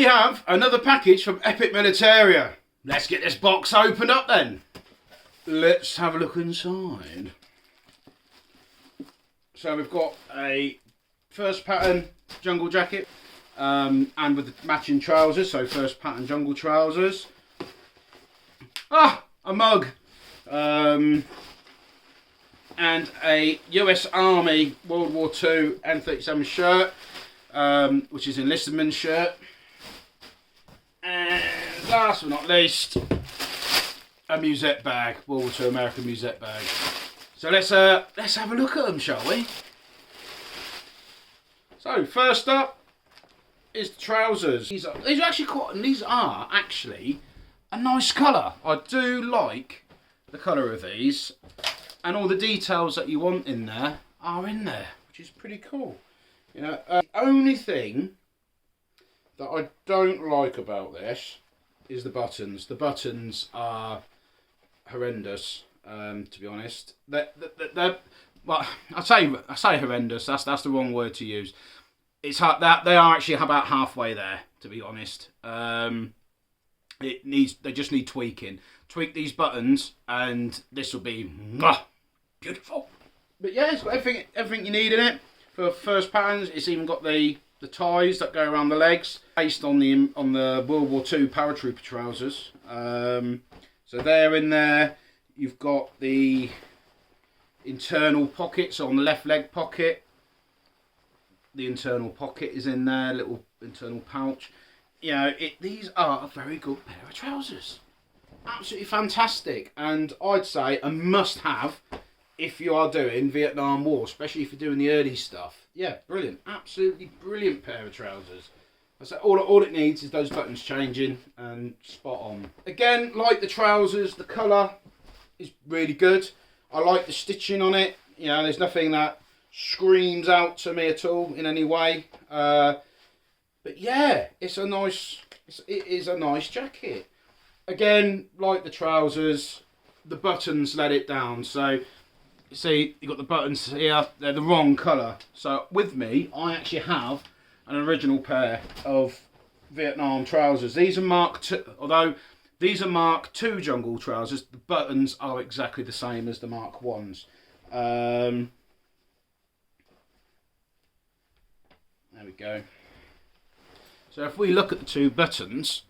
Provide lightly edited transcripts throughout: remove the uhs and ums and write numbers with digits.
we have another package from Epic Militaria. Let's get this box opened up then. Let's have a look inside. So we've got a first pattern jungle jacket and with the matching trousers. So first pattern jungle trousers. A mug. And a US Army World War II M37 shirt, which is an enlistment shirt. And last but not least, a Musette bag, World War II American Musette bag. So let's have a look at them, shall we? So first up is the trousers. These are actually a nice colour. I do like the colour of these, and all the details that you want in there are in there, which is pretty cool. You know, the only thing that I don't like about this is the buttons. The buttons are horrendous, to be honest. They're well, I say horrendous. That's the wrong word to use. It's hard, that they are actually about halfway there, to be honest. They just need tweaking. Tweak these buttons, and this will be beautiful. But yeah, it's got everything you need in it for first patterns. It's even got the ties that go around the legs, based on the World War II paratrooper trousers. So they're in there. You've got the internal pockets on the left leg pocket. The internal pocket is in there, little internal pouch. You know, these are a very good pair of trousers. Absolutely fantastic, and I'd say a must-have if you are doing Vietnam War, especially if you're doing the early stuff. Yeah, brilliant, absolutely brilliant pair of trousers. I say all it needs is those buttons changing, and spot on. Again, like the trousers, the colour is really good. I like the stitching on it. You know, there's nothing that screams out to me at all in any way. But yeah, it is a nice jacket. Again, like the trousers, the buttons let it down. So you see, you've got the buttons here, they're the wrong colour. So with me, I actually have an original pair of Vietnam trousers. These are Mark II, although these are Mark II jungle trousers, the buttons are exactly the same as the Mark I's. There we go. So if we look at the two buttons,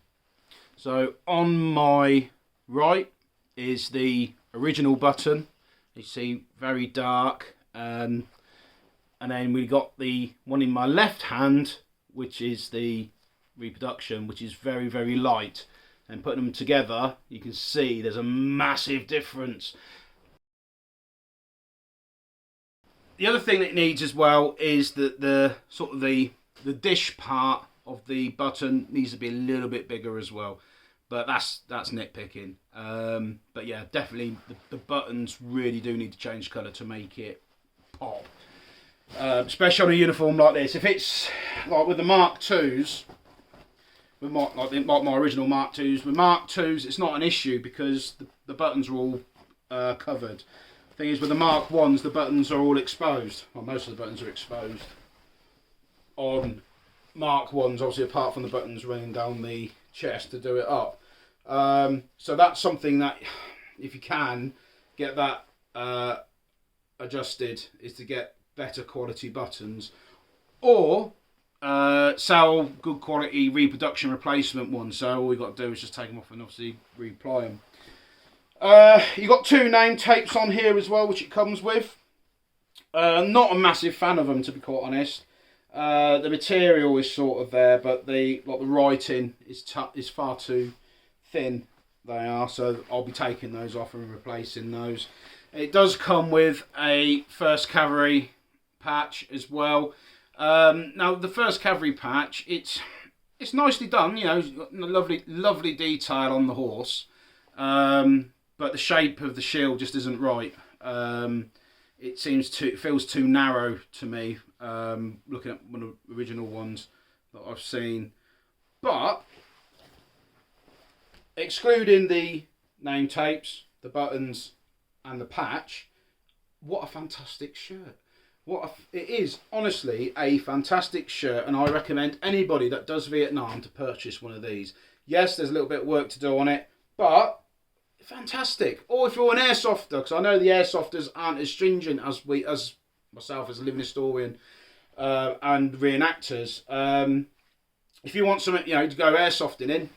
so on my right is the original button. You see, very dark, and then we got the one in my left hand, which is the reproduction, which is very, very light. And putting them together, you can see there's a massive difference. The other thing that it needs as well is that the dish part of the button needs to be a little bit bigger as well, but that's nitpicking. But yeah, definitely the buttons really do need to change colour to make it pop, especially on a uniform like this. If it's like with the Mark IIs, with my original Mark IIs, with Mark IIs it's not an issue because the buttons are all covered. The thing is, with the Mark I's, the buttons are all exposed. Well, most of the buttons are exposed on Mark I's, obviously, apart from the buttons running down the chest to do it up. So that's something that, if you can get that adjusted, is to get better quality buttons, or sell good quality reproduction replacement ones. So all we've got to do is just take them off and obviously reapply them. You've got two name tapes on here as well, which it comes with. Not a massive fan of them, to be quite honest. The material is sort of there, but the writing is far too thin. They are, so I'll be taking those off and replacing those. It does come with a First Cavalry patch as well. Now the First Cavalry patch, it's nicely done. You know, lovely detail on the horse. But the shape of the shield just isn't right. It feels too narrow to me, looking at one of the original ones that I've seen. But excluding the name tapes, the buttons and the patch, what a fantastic shirt. It is honestly a fantastic shirt, and I recommend anybody that does Vietnam to purchase one of these. Yes, there's a little bit of work to do on it, but fantastic. Or if you're an airsofter, because I know the airsofters aren't as stringent as myself as a living historian and reenactors. If you want something, to go airsofting in,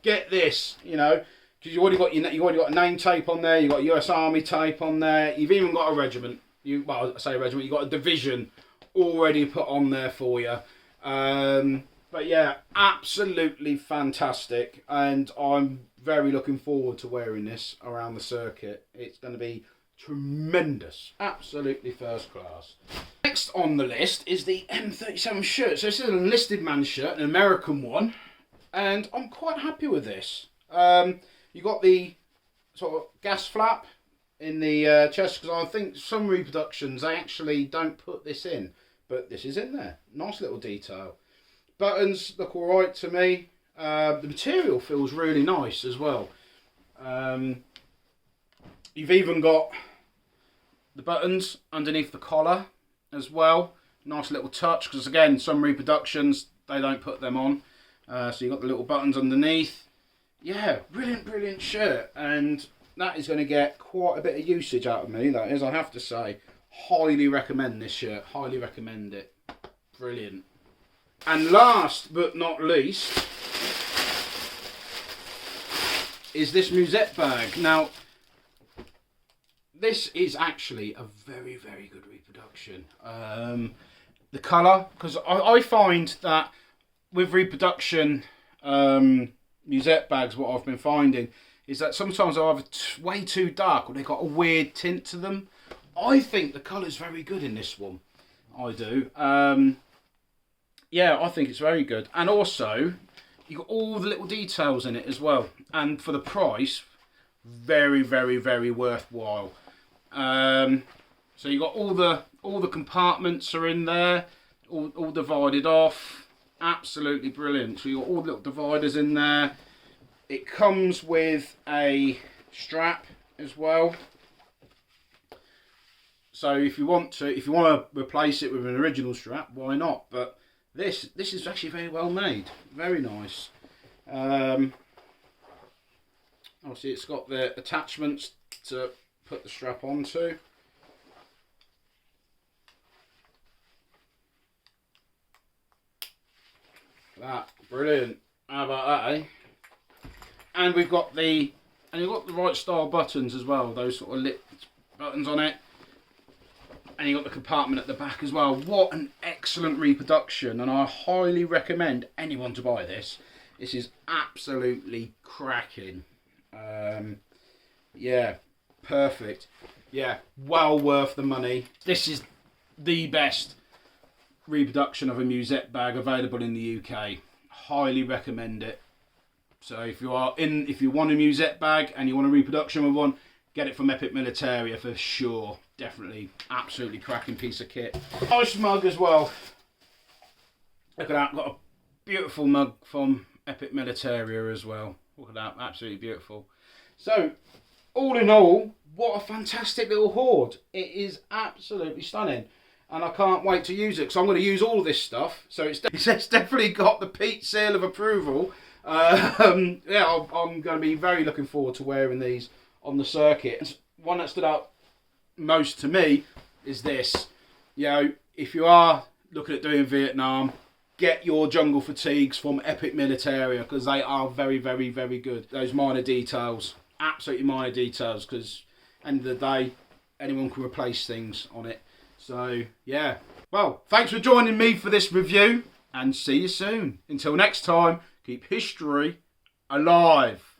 get this, because you already got a name tape on there, you've got US Army tape on there, you've even got a regiment. You've got a division already put on there for you. But yeah, absolutely fantastic, and I'm very looking forward to wearing this around the circuit. It's going to be tremendous, absolutely first class. Next on the list is the M37 shirt. So this is an enlisted man shirt, an American one, and I'm quite happy with this. You got the sort of gas flap in the chest, because I think some reproductions they actually don't put this in, but this is in there. Nice little detail. Buttons look alright to me. The material feels really nice as well. You've even got the buttons underneath the collar as well. Nice little touch, because again, some reproductions they don't put them on. So you've got the little buttons underneath. Yeah, brilliant shirt, and that is going to get quite a bit of usage out of me, that is, I have to say. Highly recommend this shirt, highly recommend it. Brilliant. And last but not least is this Musette bag. Now, this is actually a very good reproduction. The colour, because I find that with reproduction Musette bags, what I've been finding is that sometimes they're either way too dark or they've got a weird tint to them. I think the colour's very good in this one. I do. Yeah, I think it's very good. And also, you've got all the little details in it as well. And for the price, very worthwhile. So you've got all the compartments are in there, all divided off. Absolutely brilliant. So you've got all the little dividers in there. It comes with a strap as well. So if you want to replace it with an original strap, why not? But this is actually very well made, very nice. Obviously, it's got the attachments to put the strap onto. That brilliant. How about that, eh? And you've got the right style buttons as well. Those sort of lit buttons on it. And you've got the compartment at the back as well. What an excellent reproduction, and I highly recommend anyone to buy this. This is absolutely cracking. Yeah, perfect. Yeah, well worth the money. This is the best reproduction of a Musette bag available in the UK. Highly recommend it. So if you want a Musette bag and you want a reproduction of one, get it from Epic Militaria for sure. Definitely, absolutely cracking piece of kit. Nice mug as well. Look at that, got a beautiful mug from Epic Militaria as well. Look at that, absolutely beautiful. So, all in all, what a fantastic little hoard. It is absolutely stunning. And I can't wait to use it, because I'm going to use all of this stuff. So it's definitely got the Pete seal of approval. Yeah, I'm going to be very looking forward to wearing these on the circuit. One that stood out most to me is this. If you are looking at doing Vietnam, get your jungle fatigues from Epic Militaria, because they are very good. Those minor details, absolutely minor details, because end of the day, anyone can replace things on it. So yeah, well, thanks for joining me for this review, and see you soon. Until next time, keep history alive.